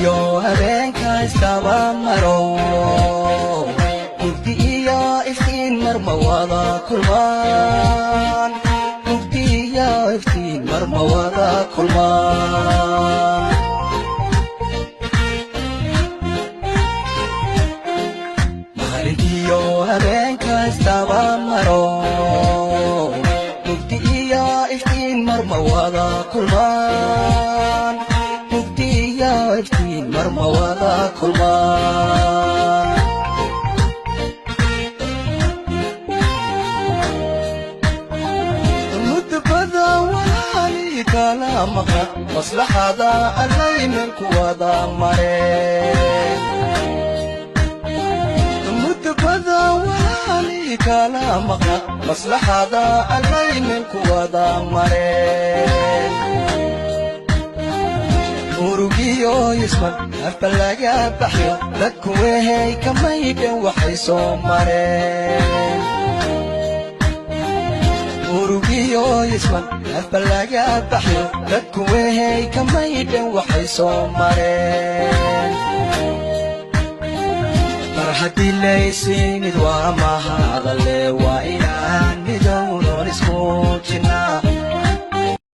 Maligiyo habeenka iskaba maro mugdiya iftiin marma wada kulmaan mugdiya iftiin marma wada kulmaan Maligiyo habeenka iskaba maro mugdiya iftiin marma wada kulmaan mugdiya iftiin marma wada kulmaan mudbada wali kala maqa maslahada alaynin kuwada mare mudbada wali kala maqa maslahada alaynin kuwada mare murugiyo isman afbalaga baxyo dadku wehay kamayden waxay soo mareen murugiyo isman afbalaga baxyo dadku wehay kamayden waxay soo mareen mar haddii laysinid waa mahadale waa inaan midownoon isku jirnaa